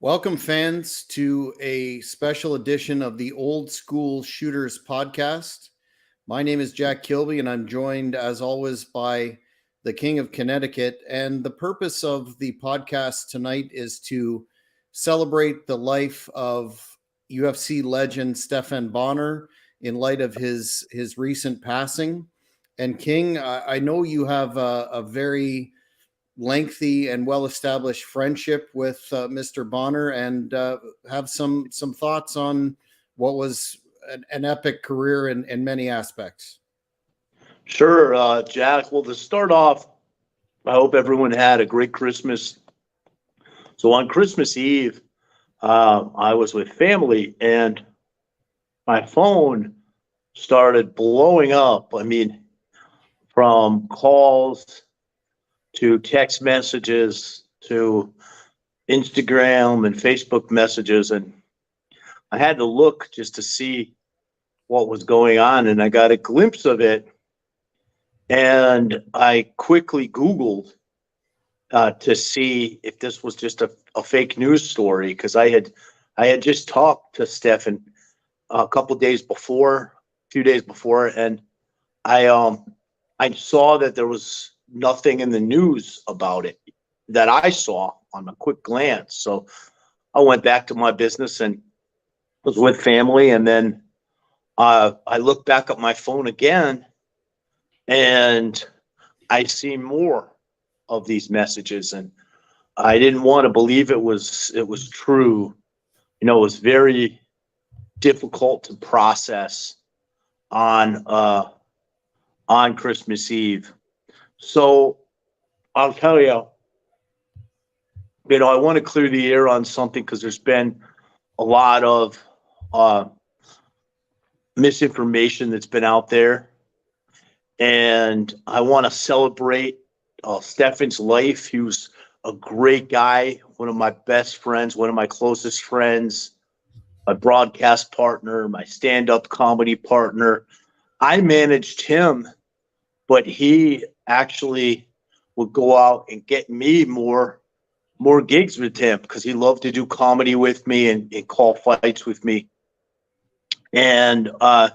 Welcome, fans, to a special edition of the Old School Shooters podcast. My name is Jack Kilby, and I'm joined, as always, by the King of Connecticut. And the purpose of the podcast tonight is to celebrate the life of UFC legend Stephan Bonnar in light of his recent passing. And King, I know you have a very lengthy and well-established friendship with Mr. Bonnar, and have some thoughts on what was an epic career in many aspects. Sure, Jack. Well, to start off, I hope everyone had a great Christmas. So on Christmas Eve, I was with family, and my phone started blowing up. I mean, from calls to text messages to Instagram and Facebook messages, and I had to look just to see what was going on, and I got a glimpse of it. And I quickly Googled to see if this was just a fake news story, because I had just talked to Stephan a few days before, and I saw that there was nothing in the news about it that I saw on a quick glance. So I went back to my business and was with family, and then I looked back at my phone again, and I see more of these messages, and I didn't want to believe it was true. You know, it was very difficult to process on Christmas Eve. So I'll tell you, I want to clear the air on something, because there's been a lot of misinformation that's been out there. And I want to celebrate Stephan's life. He was a great guy, one of my best friends, one of my closest friends, my broadcast partner, my stand-up comedy partner. I managed him, but he actually would go out and get me more gigs with him, because he loved to do comedy with me and call fights with me. And I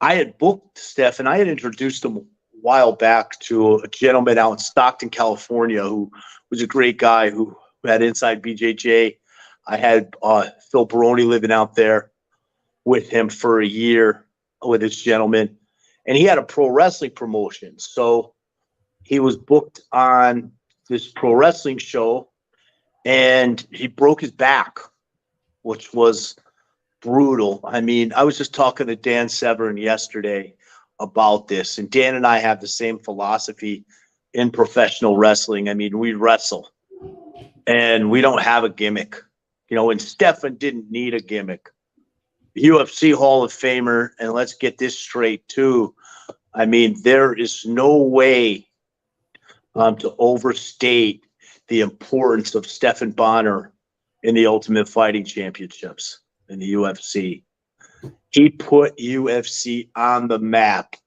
had booked Stephan. I had introduced him a while back to a gentleman out in Stockton, California, who was a great guy who had Inside BJJ. I had Phil Baroni living out there with him for a year with this gentleman, and he had a pro wrestling promotion. So he was booked on this pro wrestling show, and he broke his back, which was brutal. I mean, I was just talking to Dan Severn yesterday about this, and Dan and I have the same philosophy in professional wrestling. I mean, we wrestle, and we don't have a gimmick, and Stephan didn't need a gimmick. UFC Hall of Famer, and let's get this straight too. I mean, there is no way to overstate the importance of Stephan Bonnar in the Ultimate Fighting Championships in the UFC. He put UFC on the map.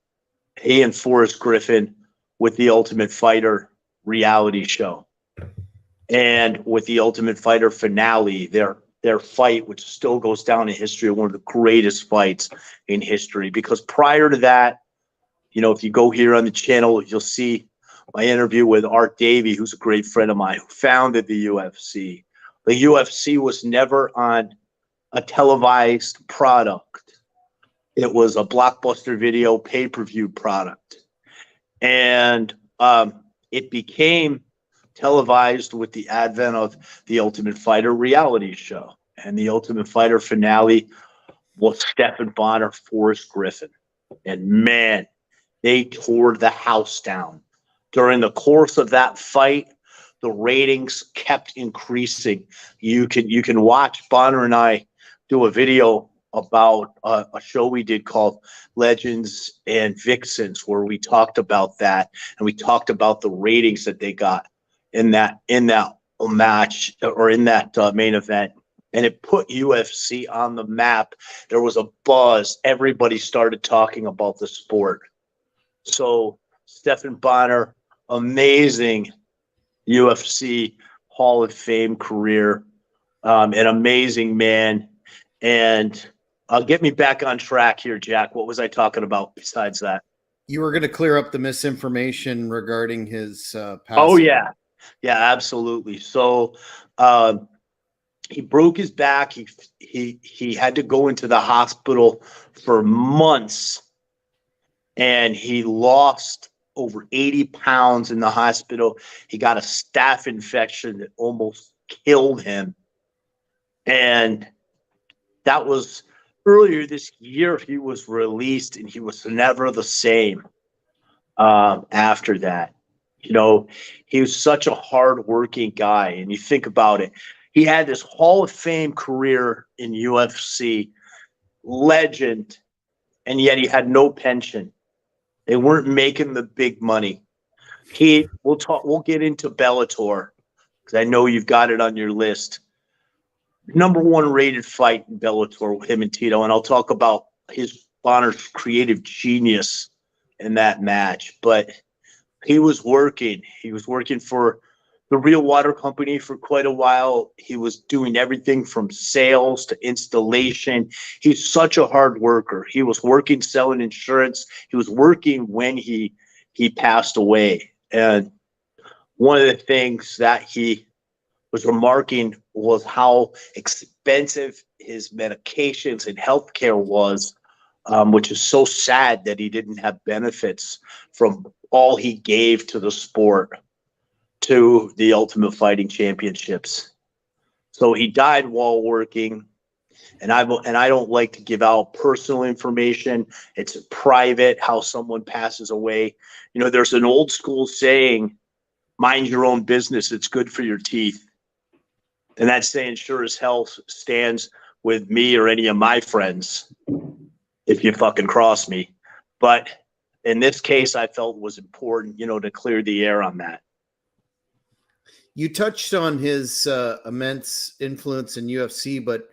He and Forrest Griffin with the Ultimate Fighter reality show, and with the Ultimate Fighter finale, their fight, which still goes down in history, one of the greatest fights in history. Because prior to that, if you go here on the channel, you'll see my interview with Art Davie, who's a great friend of mine, who founded the UFC. The UFC was never on a televised product. It was a Blockbuster Video pay-per-view product. And it became televised with the advent of the Ultimate Fighter reality show. And the Ultimate Fighter finale was Stephan Bonnar, Forrest Griffin. And man, they tore the house down. During the course of that fight, the ratings kept increasing. You can watch Bonnar and I do a video about a show we did called Legends and Vixens, where we talked about that, and we talked about the ratings that they got in that match, or in that main event, and it put UFC on the map. There was a buzz. Everybody started talking about the sport. So Stephan Bonnar, amazing UFC Hall of Fame career. An amazing man. And get me back on track here, Jack. What was I talking about besides that? You were going to clear up the misinformation regarding his Oh, passing. yeah. Yeah, absolutely. So he broke his back. He had to go into the hospital for months, and he lost over 80 pounds in the hospital. He got a staph infection that almost killed him. And that was earlier this year. He was released, and he was never the same after that. You know, he was such a hardworking guy. And you think about it, he had this Hall of Fame career in UFC, legend, and yet he had no pension. They weren't making the big money. We'll get into Bellator because I know you've got it on your list. Number one rated fight in Bellator with him and Tito, and I'll talk about his Bonner's creative genius in that match. But he was working. He was working for the Real Water Company for quite a while. He was doing everything from sales to installation. He's such a hard worker. He was working selling insurance. He was working when he passed away. And one of the things that he was remarking was how expensive his medications and healthcare was, which is so sad that he didn't have benefits from all he gave to the sport, to the Ultimate Fighting Championships. So he died while working, and I don't like to give out personal information. It's private how someone passes away. You know, there's an old school saying, "Mind your own business. It's good for your teeth." And that saying sure as hell stands with me or any of my friends if you fucking cross me. But in this case, I felt it was important, to clear the air on that. You touched on his immense influence in UFC, but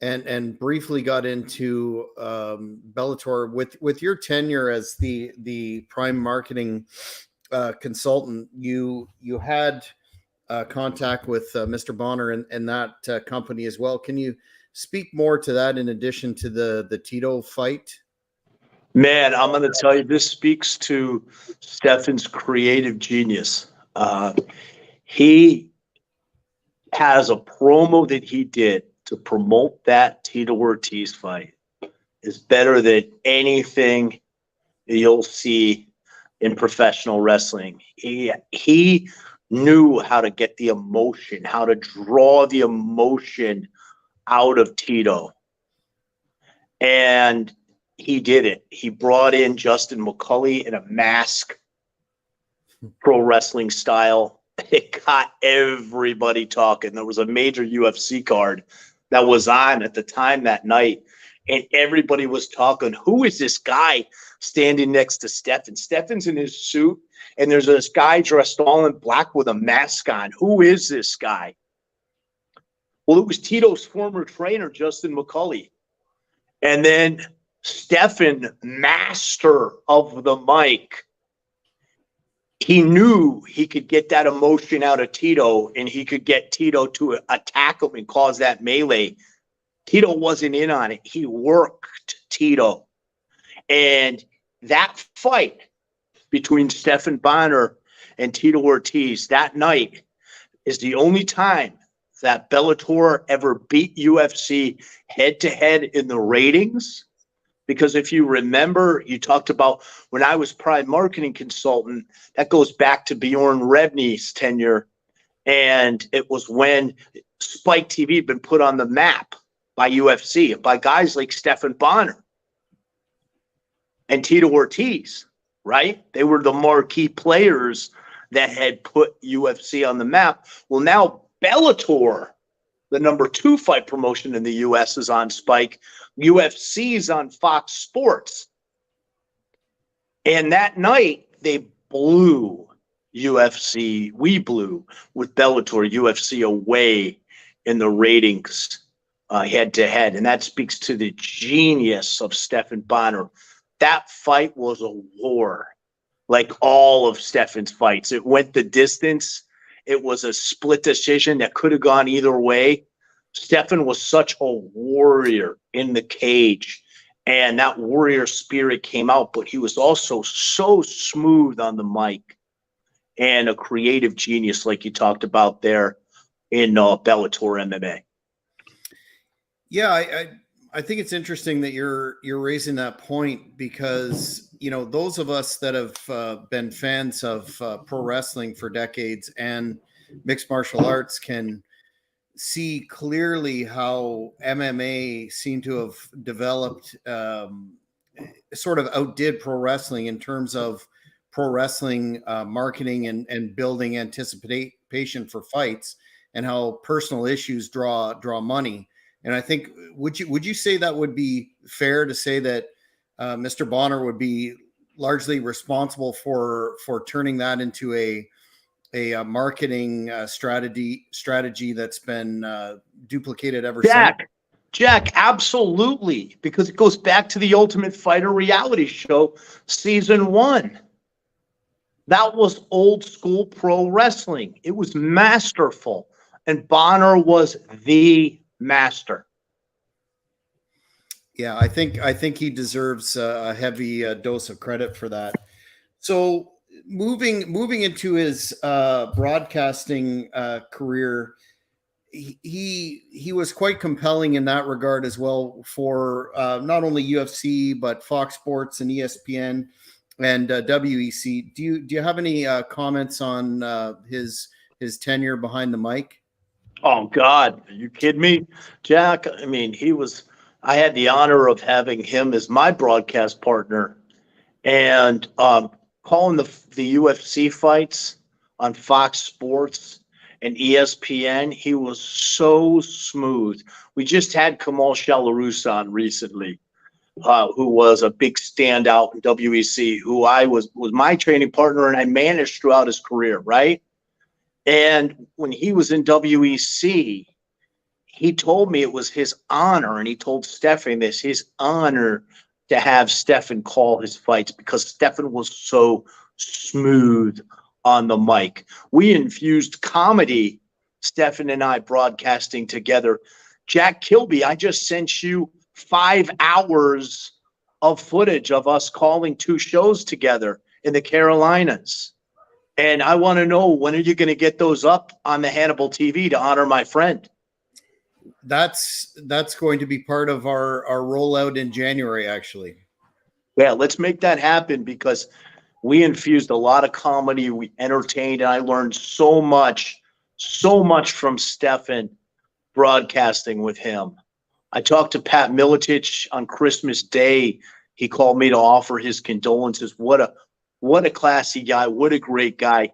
and briefly got into Bellator with your tenure as the prime marketing consultant. You had contact with Mr. Bonnar and that company as well. Can you speak more to that in addition to the Tito fight? Man, I'm going to tell you, this speaks to Stephan's creative genius. He has a promo that he did to promote that Tito Ortiz fight is better than anything you'll see in professional wrestling. He knew how to get the emotion, how to draw the emotion out of Tito. And he did it. He brought in Justin McCulley in a mask, pro wrestling style. It got everybody talking. There was a major UFC card that was on at the time that night, and everybody was talking. Who is this guy standing next to Stephan? Stephan's in his suit, and there's this guy dressed all in black with a mask on. Who is this guy? Well, it was Tito's former trainer, Justin McCulley. And then Stephan, master of the mic, he knew he could get that emotion out of Tito, and he could get Tito to attack him and cause that melee. Tito wasn't in on it. He worked Tito. And that fight between Stephan Bonnar and Tito Ortiz that night is the only time that Bellator ever beat UFC head-to-head in the ratings. Because if you remember, you talked about when I was prime marketing consultant, that goes back to Bjorn Rebney's tenure. And it was when Spike TV had been put on the map by UFC, by guys like Stephan Bonnar and Tito Ortiz, right? They were the marquee players that had put UFC on the map. Well, now Bellator, the number 2 fight promotion in the U.S., is on Spike. UFC is on Fox Sports. And that night, they blew UFC. We blew with Bellator UFC away in the ratings head-to-head. And that speaks to the genius of Stephan Bonnar. That fight was a war, like all of Stephan's fights. It went the distance. It was a split decision that could have gone either way. Stephan was such a warrior in the cage, and that warrior spirit came out, but he was also so smooth on the mic and a creative genius, like you talked about there in Bellator MMA. Yeah, I think it's interesting that you're raising that point, because those of us that have been fans of pro wrestling for decades and mixed martial arts can see clearly how MMA seemed to have developed, sort of outdid pro wrestling in terms of pro wrestling marketing and building anticipation for fights, and how personal issues draw money. And I think, would you say that would be fair to say that Mr. Bonnar would be largely responsible for turning that into a marketing strategy that's been duplicated ever since? Jack, absolutely, because it goes back to the Ultimate Fighter reality show, season 1. That was old school pro wrestling. It was masterful, and Bonnar was the master. Yeah, I think he deserves a heavy dose of credit for that. So moving into his broadcasting career, he was quite compelling in that regard as well, for not only UFC but Fox Sports and ESPN and WEC. Do you have any comments on his tenure behind the mic? Oh God, are you kidding me, Jack? I mean, I had the honor of having him as my broadcast partner, and calling the UFC fights on Fox Sports and ESPN. He was so smooth. We just had Kamal Shalarus on recently, who was a big standout in WEC, who I was my training partner, and I managed throughout his career, right? And when he was in WEC, he told me it was his honor, and he told Stephan this, his honor to have Stephan call his fights, because Stephan was so smooth on the mic. We infused comedy, Stephan and I, broadcasting together. Jack Kilby, I just sent you 5 hours of footage of us calling 2 shows together in the Carolinas. And I want to know, when are you going to get those up on the Hannibal TV to honor my friend? That's going to be part of our rollout in January, actually. Yeah, let's make that happen, because we infused a lot of comedy. We entertained, and I learned so much from Stephan broadcasting with him. I talked to Pat Miletich on Christmas Day. He called me to offer his condolences. What a classy guy. What a great guy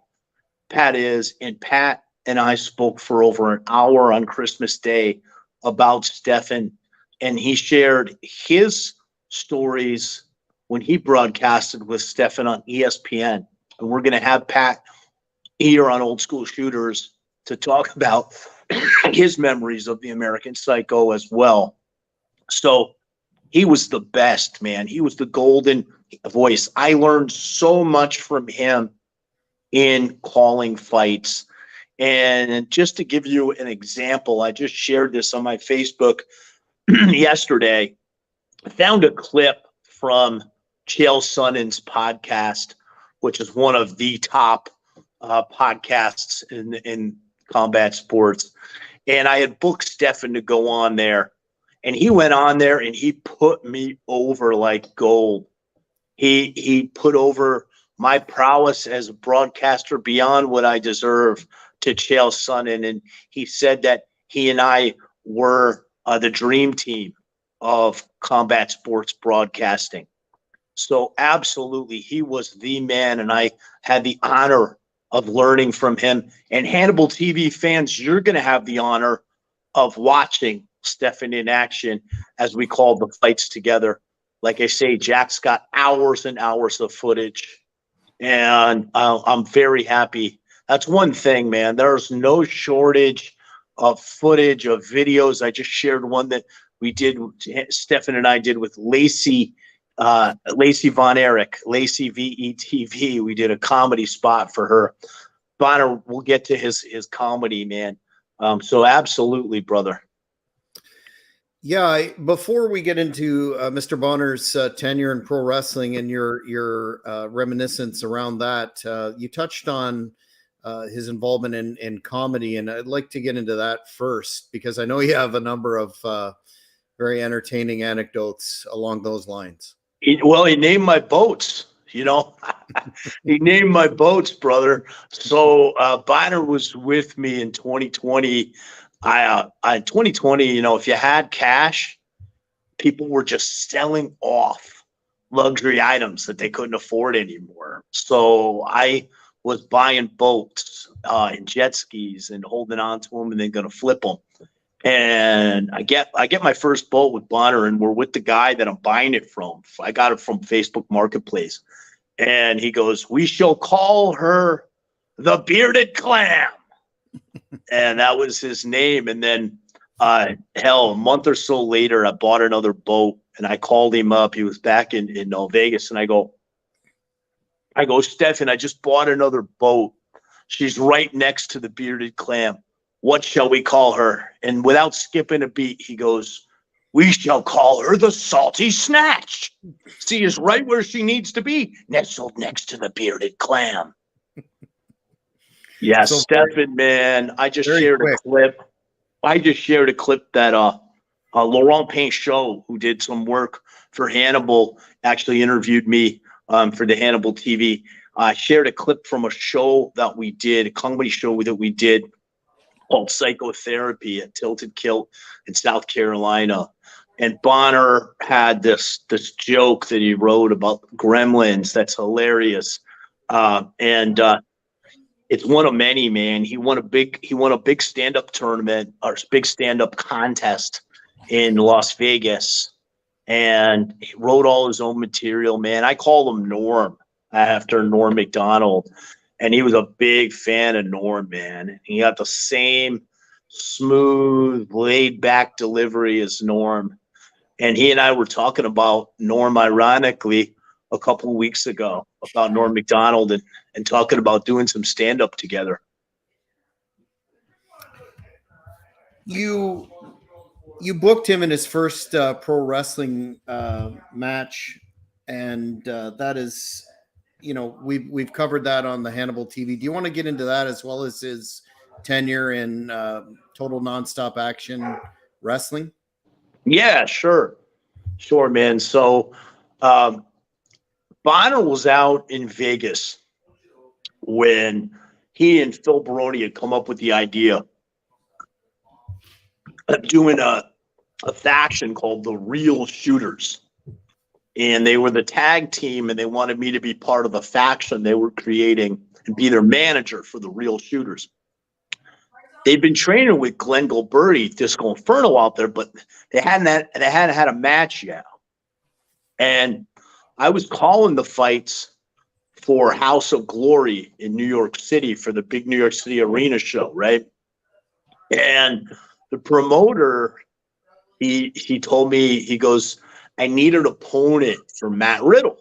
Pat is. And Pat and I spoke for over an hour on Christmas Day about Stephan, and he shared his stories when he broadcasted with Stephan on ESPN. And we're going to have Pat here on Old School Shooters to talk about his memories of the American Psycho as well. So he was the best, man. He was the golden voice. I learned so much from him in calling fights. And just to give you an example, I just shared this on my Facebook yesterday. I found a clip from Chael Sonnen's podcast, which is one of the top podcasts in combat sports. And I had booked Stephan to go on there. And he went on there and he put me over like gold. He put over my prowess as a broadcaster beyond what I deserve to Chael Sonnen. And he said that he and I were the dream team of combat sports broadcasting. So absolutely, he was the man, and I had the honor of learning from him. And Hannibal TV fans, you're going to have the honor of watching Stephan in action as we called the fights together. Like I say, Jack's got hours and hours of footage, and I'm very happy. That's one thing, man. There's no shortage of footage, of videos. I just shared one that we did, Stephan and I did with Lacey Von Erich, Lacey VETV. We did a comedy spot for her. Bonnar, we'll get to his comedy, man. So absolutely, brother. Yeah, before we get into Mr. Bonner's tenure in pro wrestling and your reminiscence around that, you touched on his involvement in comedy, and I'd like to get into that first because I know you have a number of very entertaining anecdotes along those lines. He named my boats, you know. He named my boats, brother. So Bonner was with me in 2020. In 2020, you know, if you had cash, people were just selling off luxury items that they couldn't afford anymore. So I was buying boats and jet skis and holding on to them and then going to flip them. And I get my first boat with Bonner, and we're with the guy that I'm buying it from. I got it from Facebook Marketplace, and he goes, "We shall call her the Bearded Clam," and that was his name. And then, hell, a month or so later, I bought another boat, and I called him up. He was back in Vegas, and I go, Stephan, I just bought another boat. She's right next to the Bearded Clam. What shall we call her? And without skipping a beat, he goes, "We shall call her the Salty Snatch. She is right where she needs to be, nestled next to the Bearded Clam." Yeah, So Stephan, man, I just very shared a quick. clip. That Laurent Paint Show, who did some work for Hannibal, actually interviewed me for the Hannibal TV. I shared a clip from a show that we did, a comedy show that we did called Psychotherapy at Tilted Kilt in South Carolina. And Bonner had this joke that he wrote about gremlins that's hilarious. And it's one of many, man. He won a big stand-up tournament or big stand-up contest in Las Vegas, and he wrote all his own material, man. I call him Norm after Norm Macdonald, and he was a big fan of Norm, man. He got the same smooth, laid-back delivery as Norm. And he and I were talking about Norm, ironically, a couple of weeks ago about Norm Macdonald and talking about doing some stand up together. You you booked him in his first pro wrestling match, and that is, we've covered that on the Hannibal TV. Do you want to get into that as well as his tenure in total nonstop action wrestling? Yeah, sure. Sure, man. So um, Bonner was out in Vegas when he and Phil Baroni had come up with the idea of doing a faction called the Real Shooters. And they were the tag team, and they wanted me to be part of the faction they were creating and be their manager for the Real Shooters. They'd been training with Glenn Gilberti, Disco Inferno out there, but they hadn't had a match yet. And I was calling the fights for House of Glory in New York City for the big New York City arena show, right? And the promoter, he told me, he goes, "I need an opponent for Matt Riddle."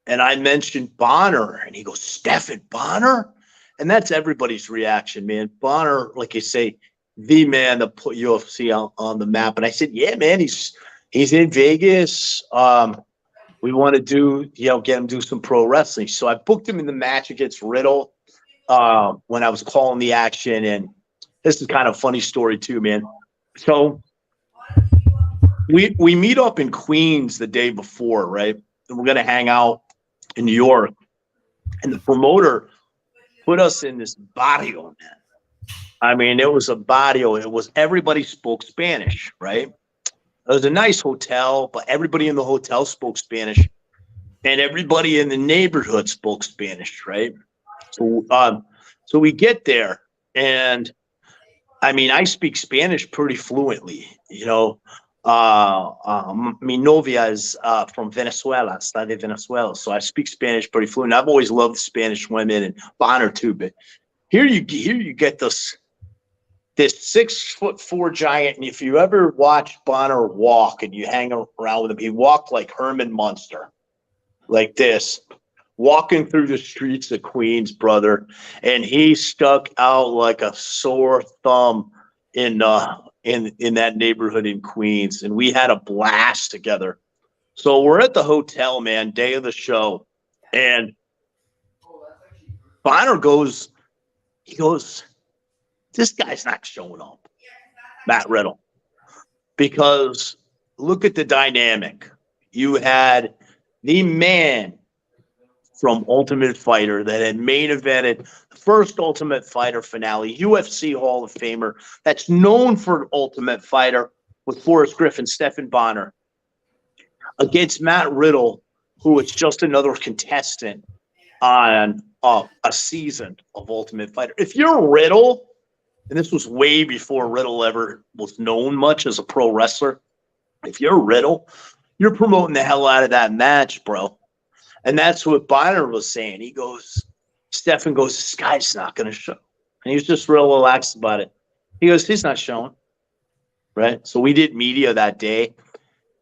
And I mentioned Bonner, and he goes, "Stephan Bonner?" And that's everybody's reaction, man. Bonner, like you say, the man that put UFC on the map. And I said, "Yeah, man, he's in Vegas. We want to get him do some pro wrestling." So I booked him in the match against Riddle when I was calling the action. And this is kind of a funny story too, man. So we meet up in Queens the day before, right? And we're gonna hang out in New York. And the promoter put us in this barrio, man. I mean, it was a barrio. It was, everybody spoke Spanish, right? It was a nice hotel, but everybody in the hotel spoke Spanish, and everybody in the neighborhood spoke Spanish, right? So we get there, and I mean, I speak Spanish pretty fluently. Mi novia is from Venezuela, está de Venezuela, so I speak Spanish pretty fluent. I've always loved Spanish women and Bonner too, but here you get this 6'4" giant, and if you ever watch Bonner walk and you hang around with him, he walked like Herman Munster, like this, walking through the streets of Queens, brother, and he stuck out like a sore thumb in that neighborhood in Queens, and we had a blast together. So we're at the hotel, man, day of the show, and Bonner goes, this guy's not showing up, Matt Riddle, because look at the dynamic. You had the man from Ultimate Fighter that had main evented the first Ultimate Fighter finale, UFC Hall of Famer that's known for Ultimate Fighter with Forrest Griffin, Stephan Bonnar, against Matt Riddle, who is just another contestant on a season of Ultimate Fighter. If you're Riddle, and this was way before Riddle ever was known much as a pro wrestler, if you're Riddle, you're promoting the hell out of that match, bro. And that's what Bonner was saying. He goes, Stephan goes, this guy's not going to show. And he was just real relaxed about it. He goes, he's not showing. Right? So we did media that day.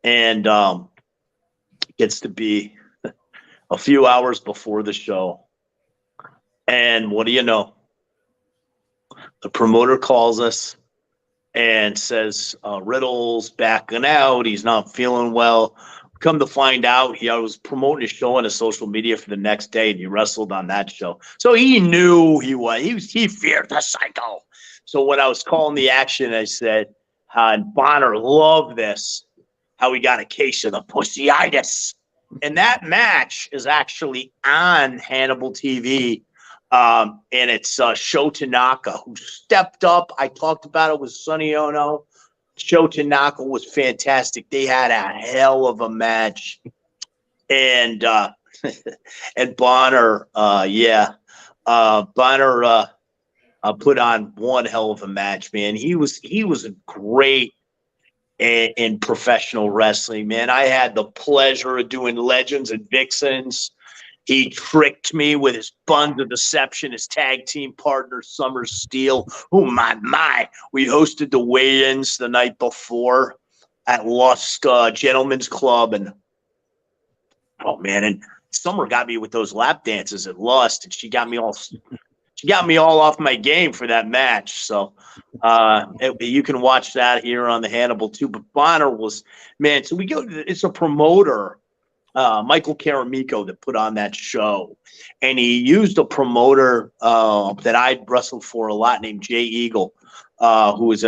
And it gets to be a few hours before the show. And what do you know? The promoter calls us and says, Riddle's backing out. He's not feeling well. Come to find out, I was promoting his show on his social media for the next day, and he wrestled on that show. So he knew he feared the psycho. So when I was calling the action, I said, and Bonner loved this, how he got a case of the pussyitis. And that match is actually on Hannibal TV. And it's Sho Tanaka, who stepped up. I talked about it with Sonny Ono. Sho Tanaka was fantastic. They had a hell of a match. And and Bonner, Bonner put on one hell of a match, man. He was great in professional wrestling, man. I had the pleasure of doing Legends and Vixens. He tricked me with his Buns of Deception, his tag team partner, Summer Steel. Oh, my. We hosted the weigh-ins the night before at Lust Gentlemen's Club. And, oh, man, and Summer got me with those lap dances at Lust, and she got me all off my game for that match. So you can watch that here on the Hannibal, too. But Bonner was, man, so it's a promoter, Michael Caramico, that put on that show, and he used a promoter that I'd wrestled for a lot named Jay Eagle, who's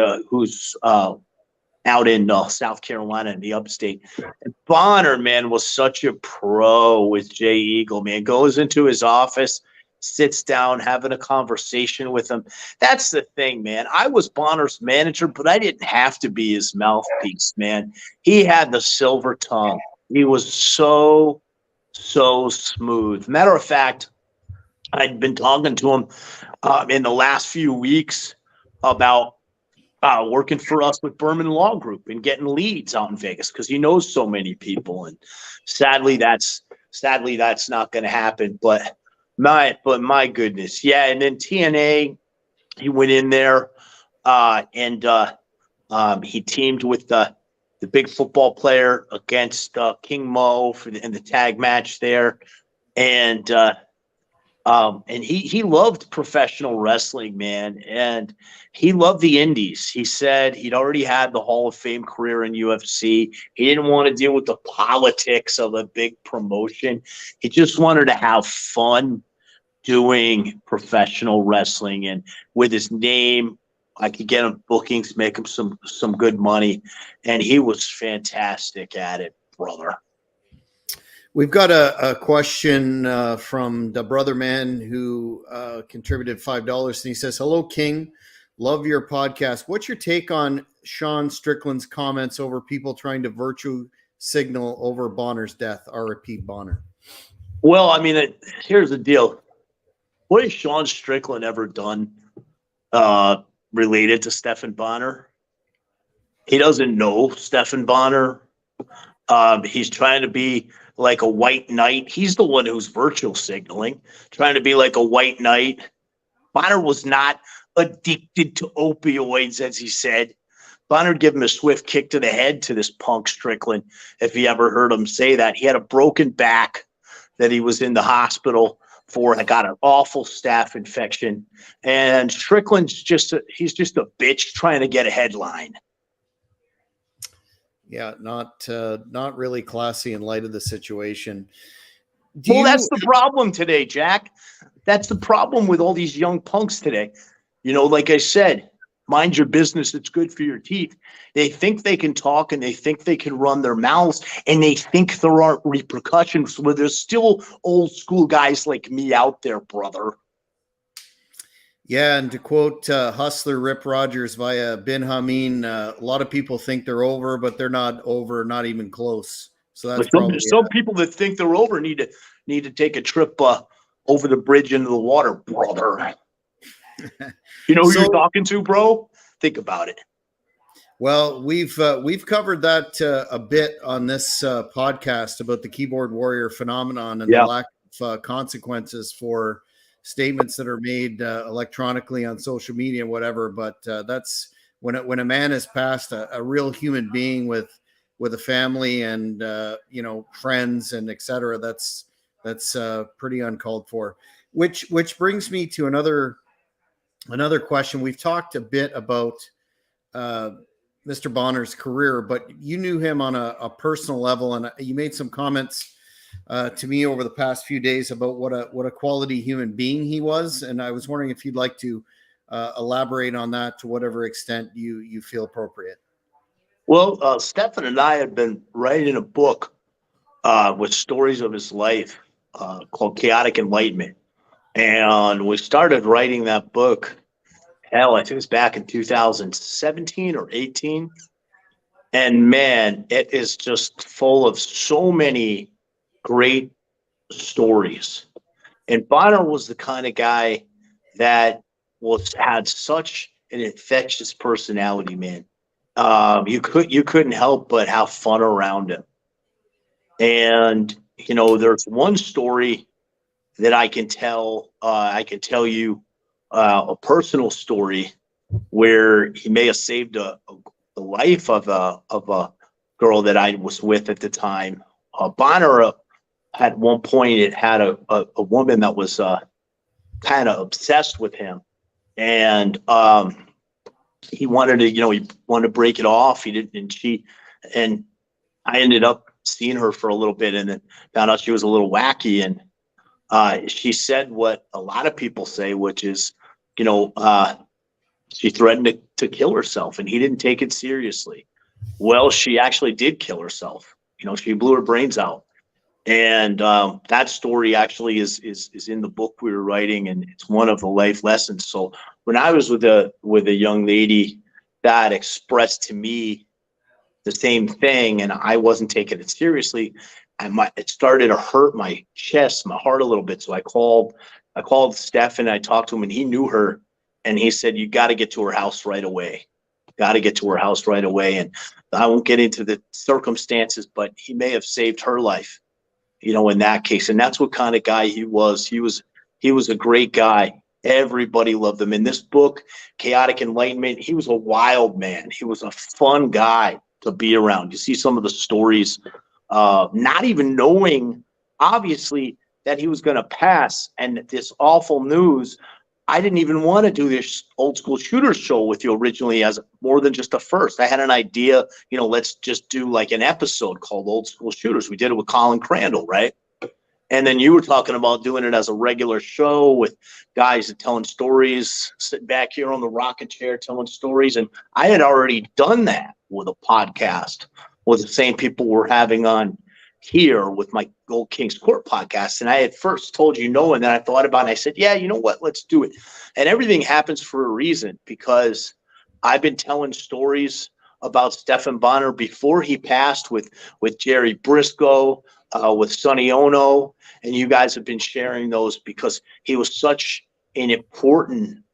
out in South Carolina in the upstate. And Bonner, man, was such a pro with Jay Eagle, man. Goes into his office, sits down, having a conversation with him. That's the thing, man. I was Bonner's manager, but I didn't have to be his mouthpiece, man. He had the silver tongue. He was so smooth. Matter of fact, I'd been talking to him in the last few weeks about working for us with Berman Law Group and getting leads out in Vegas because he knows so many people. And sadly, that's not going to happen. But my goodness, yeah. And then TNA, he went in there and he teamed with the big football player against King Mo in the tag match there. And he loved professional wrestling, man. And he loved the indies. He said he'd already had the Hall of Fame career in UFC. He didn't want to deal with the politics of a big promotion. He just wanted to have fun doing professional wrestling. And with his name, I could get him bookings, make him some good money. And he was fantastic at it, brother. We've got a question from the brother man who contributed $5. And he says, hello, King. Love your podcast. What's your take on Sean Strickland's comments over people trying to virtue signal over Bonner's death? R.I.P. Bonner. Well, I mean, here's the deal. What has Sean Strickland ever done related to Stephan Bonnar? He doesn't know Stephan Bonnar. He's trying to be like a white knight. He's the one who's virtual signaling, trying to be like a white knight. Bonnar was not addicted to opioids, as he said. Bonnar gave him a swift kick to the head to this punk Strickland, if he ever heard him say that. He had a broken back that he was in the hospital I got an awful staph infection. And Strickland's he's just a bitch trying to get a headline. Yeah, not really classy in light of the situation. That's the problem today, Jack. That's the problem with all these young punks today. Like I said, mind your business. It's good for your teeth. They think they can talk and they think they can run their mouths and they think there aren't repercussions. Where there's still old school guys like me out there, brother. Yeah, and to quote Hustler Rip Rogers via Bin Hameen, a lot of people think they're over, but they're not over, not even close. So that's probably some people that think they're over need to take a trip over the bridge into the water, brother. You know who you're talking to, bro? Think about it. Well, we've covered that a bit on this podcast about the keyboard warrior phenomenon and the lack of consequences for statements that are made electronically on social media and whatever. But that's when a man has passed, a real human being with a family and friends and etc. That's pretty uncalled for. Which brings me to another question. We've talked a bit about Mr. Bonnar's career, but you knew him on a personal level, and you made some comments to me over the past few days about what a quality human being he was, and I was wondering if you'd like to elaborate on that to whatever extent you feel appropriate. Well, Stephan and I had been writing a book with stories of his life called Chaotic Enlightenment, and we started writing that book. Hell, I think it was back in 2017 or 18. And man, it is just full of so many great stories. And Bonnar was the kind of guy that had such an infectious personality, man. You couldn't help but have fun around him. And there's one story that I can tell. I can tell you a personal story where he may have saved the life of a girl that I was with at the time. Bonnar at one point it had a woman that was kind of obsessed with him, and he wanted to break it off. He didn't, and I ended up seeing her for a little bit, and then found out she was a little wacky, and she said what a lot of people say, which is, she threatened to kill herself, and he didn't take it seriously. Well, she actually did kill herself. She blew her brains out. And that story actually is in the book we were writing, and it's one of the life lessons. So when I was with a young lady that expressed to me the same thing, and I wasn't taking it seriously, it started to hurt my chest, my heart a little bit. So I called Stephan, and I talked to him, and he knew her, and he said, "You got to get to her house right away. Got to get to her house right away." And I won't get into the circumstances, but he may have saved her life, in that case. And that's what kind of guy he was. He was a great guy. Everybody loved him. In this book, Chaotic Enlightenment, he was a wild man. He was a fun guy to be around. You see some of the stories, not even knowing, obviously, that he was going to pass, and this awful news. I didn't even want to do this old school shooters show with you originally as more than just a first. I had an idea, let's just do like an episode called Old School Shooters. We did it with Colin Crandall, right? And then you were talking about doing it as a regular show with guys that telling stories, sitting back here on the rocking chair telling stories. And I had already done that with a podcast with the same people we're having on here with my Gold Kings Court podcast. And I had first told you no, and then I thought about it, and I said, yeah, you know what, let's do it. And everything happens for a reason, because I've been telling stories about Stephan Bonnar before he passed with Jerry Briscoe, with Sonny Ono, and you guys have been sharing those because he was such an important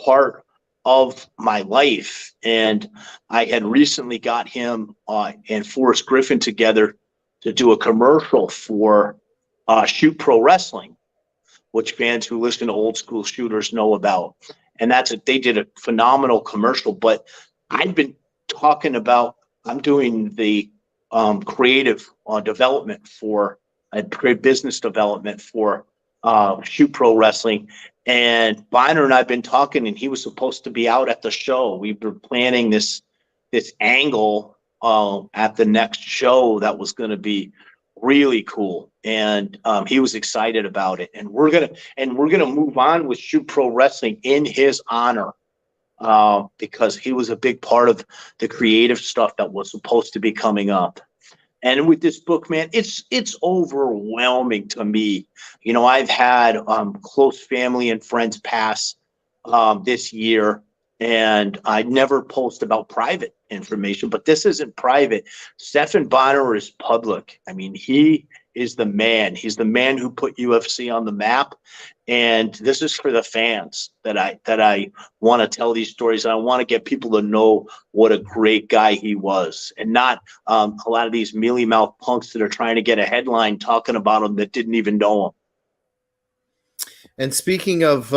part of my life. And I had recently got him and Forrest Griffin together to do a commercial for Shoot Pro Wrestling, which fans who listen to Old School Shooters know about. And they did a phenomenal commercial. But I've been talking about, I'm doing the creative development create business development for Shoot Pro Wrestling. And Bonner and I have been talking, and he was supposed to be out at the show. We were planning this angle at the next show that was going to be really cool, and he was excited about it. And we're gonna move on with Shoot Pro Wrestling in his honor, because he was a big part of the creative stuff that was supposed to be coming up. And with this book, man, it's overwhelming to me. You know, I've had close family and friends pass this year, and I never post about private information, but this isn't private. Stephan Bonnar is public. I mean, he is the man. He's the man who put UFC on the map. And this is for the fans that I want to tell these stories. And I want to get people to know what a great guy he was, and not a lot of these mealy mouth punks that are trying to get a headline talking about him that didn't even know him. And speaking of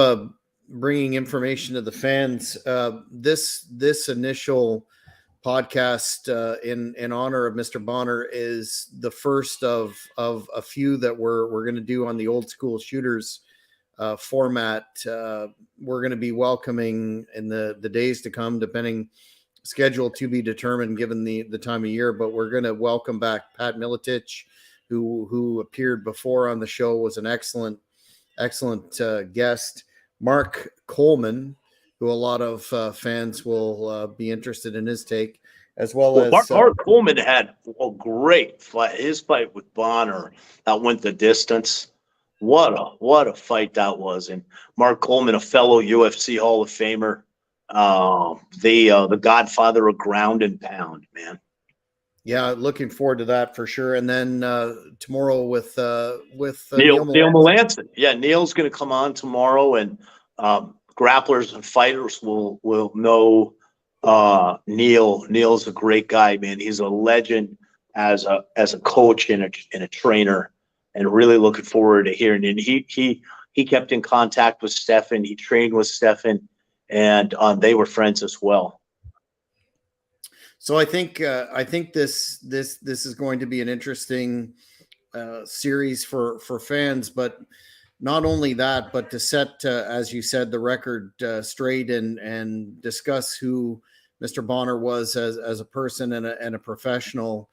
bringing information to the fans, this initial podcast in honor of Mr. Bonnar is the first of a few that we're going to do on the Old School Shooters format. We're going to be welcoming in the days to come, depending, schedule to be determined given the time of year, but we're going to welcome back Pat Miletich, who appeared before on the show, was an excellent guest. Mark Coleman, who a lot of fans will be interested in his take, as well as Mark Coleman had a great fight. His fight with Bonner that went the distance. What a fight that was. And Mark Coleman, a fellow UFC Hall of Famer, the godfather of ground and pound, man. Yeah, looking forward to that for sure. And then tomorrow with Neil Melanson. Yeah, Neil's going to come on tomorrow, and grapplers and fighters will know Neil. Neil's a great guy, man. He's a legend as a coach and a trainer, and really looking forward to hearing. And he kept in contact with Stephan. He trained with Stephan, and they were friends as well. So I think this is going to be an interesting series for fans, but not only that, but to set, as you said, the record straight and discuss who Mr. Bonnar was as a person and a professional,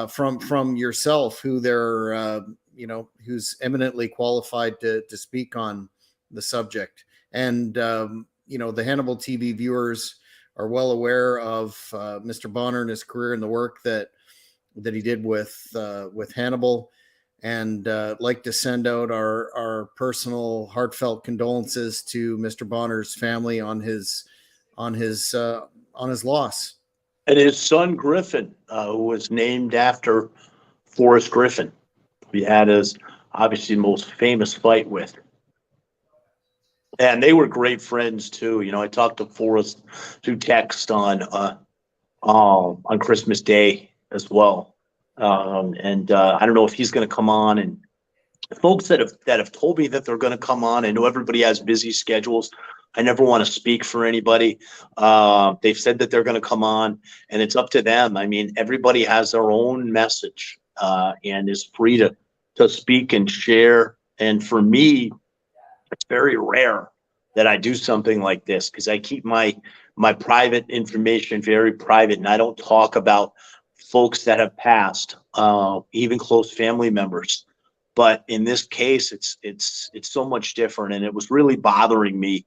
from yourself, who they're who's eminently qualified to speak on the subject. And the Hannibal TV viewers are well aware of Mr. Bonnar and his career and the work that he did with Hannibal, and like to send out our personal heartfelt condolences to Mr. Bonnar's family on his loss. And his son Griffin, who was named after Forrest Griffin, he had his obviously most famous fight with. And they were great friends too. You know, I talked to Forrest through text on Christmas Day as well. And I don't know if he's going to come on. And folks that have told me that they're going to come on, I know everybody has busy schedules. I never want to speak for anybody. They've said that they're going to come on, and it's up to them. I mean, everybody has their own message and is free to speak and share. And for me, it's very rare that I do something like this, because I keep my private information very private, and I don't talk about folks that have passed, even close family members. But in this case, it's so much different, and it was really bothering me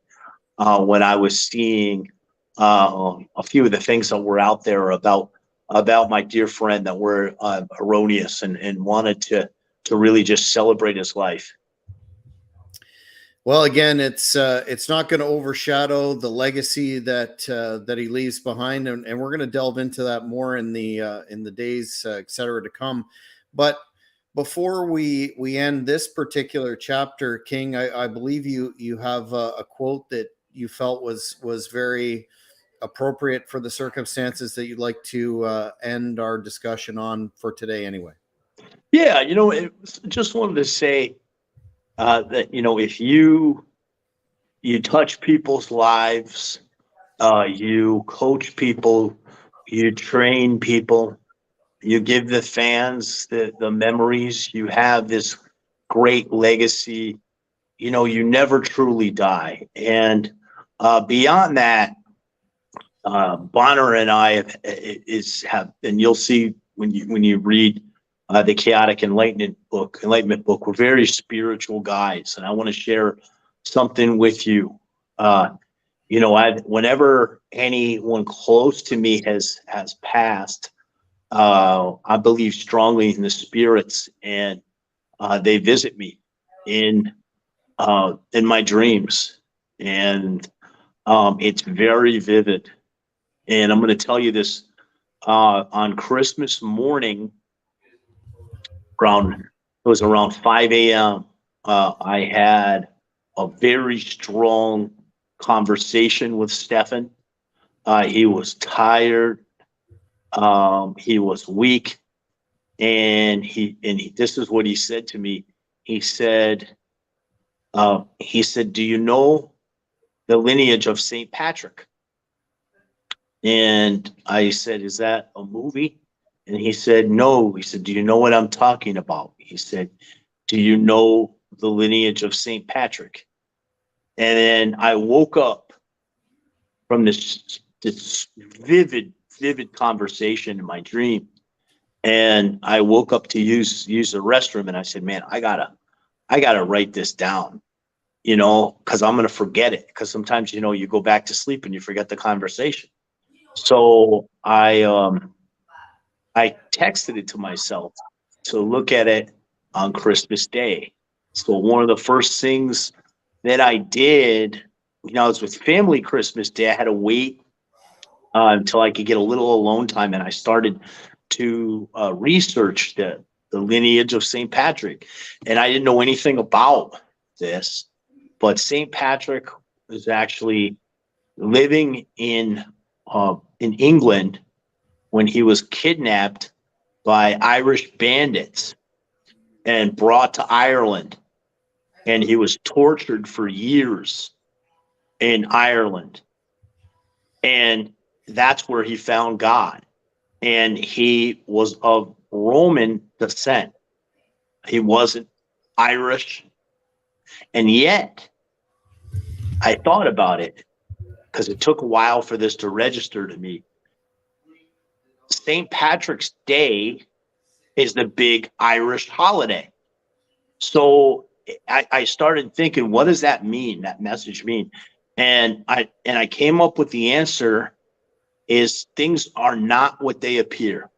when I was seeing a few of the things that were out there about my dear friend that were erroneous, and wanted to really just celebrate his life. Well, again, it's not going to overshadow the legacy that he leaves behind, and we're going to delve into that more in the days, et cetera, to come. But before we end this particular chapter, King, I believe you have a quote that you felt was very appropriate for the circumstances that you'd like to end our discussion on for today, anyway. Yeah, just wanted to say that if you touch people's lives, you coach people, you train people, you give the fans the memories, you have this great legacy you never truly die. And beyond that, Bonner and I have, and you'll see when you read the Chaotic Enlightenment book, we're very spiritual guys, and I want to share something with you. Whenever anyone close to me has passed, I believe strongly in the spirits, and they visit me in my dreams, and it's very vivid. And I'm going to tell you this: on Christmas morning, it was around 5 a.m. I had a very strong conversation with Stephan. He was tired. He was weak, and this is what he said to me. He said, "Do you know the lineage of Saint Patrick?" And I said, "Is that a movie?" And he said, "No." He said, "Do you know what I'm talking about?" He said, "Do you know the lineage of Saint Patrick?" And then I woke up from this vivid conversation in my dream. And I woke up to use the restroom, and I said, "Man, I gotta write this down, because I'm gonna forget it. Because sometimes, you go back to sleep and you forget the conversation." So I texted it to myself to look at it on Christmas Day. So one of the first things that I did, I was with family Christmas Day. I had to wait until I could get a little alone time, and I started to research the lineage of St. Patrick. And I didn't know anything about this, but St. Patrick was actually living in England when he was kidnapped by Irish bandits and brought to Ireland. And he was tortured for years in Ireland. And that's where he found God. And he was of Roman descent. He wasn't Irish. And yet, I thought about it because it took a while for this to register to me. St. Patrick's Day is the big Irish holiday. So I started thinking, what does that mean? That message mean? And I came up with the answer is things are not what they appear.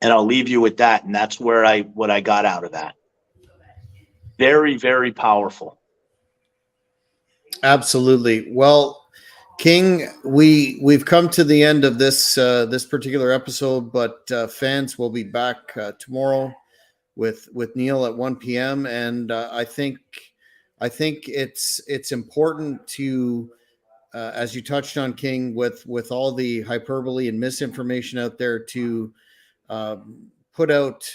And I'll leave you with that. And that's what I got out of that. Very, very powerful. Absolutely. Well, King, we've come to the end of this particular episode, but fans will be back tomorrow with Neil at 1 p.m. And I think it's important to, as you touched on, King, with all the hyperbole and misinformation out there, to put out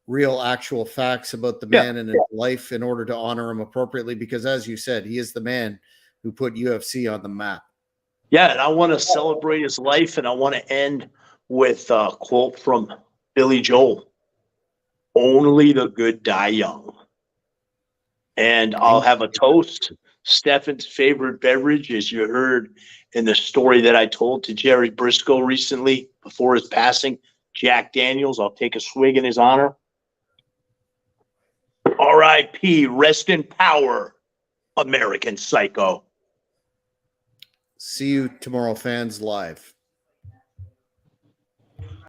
real actual facts about the man and his life in order to honor him appropriately, because as you said, he is the man who put UFC on the map. Yeah, and I want to celebrate his life, and I want to end with a quote from Billy Joel: "Only the good die young." And I'll have a toast. Stephan's favorite beverage, as you heard in the story that I told to Jerry Briscoe recently before his passing, Jack Daniels. I'll take a swig in his honor. R.I.P. Rest in power, American Psycho. See you tomorrow, fans, live.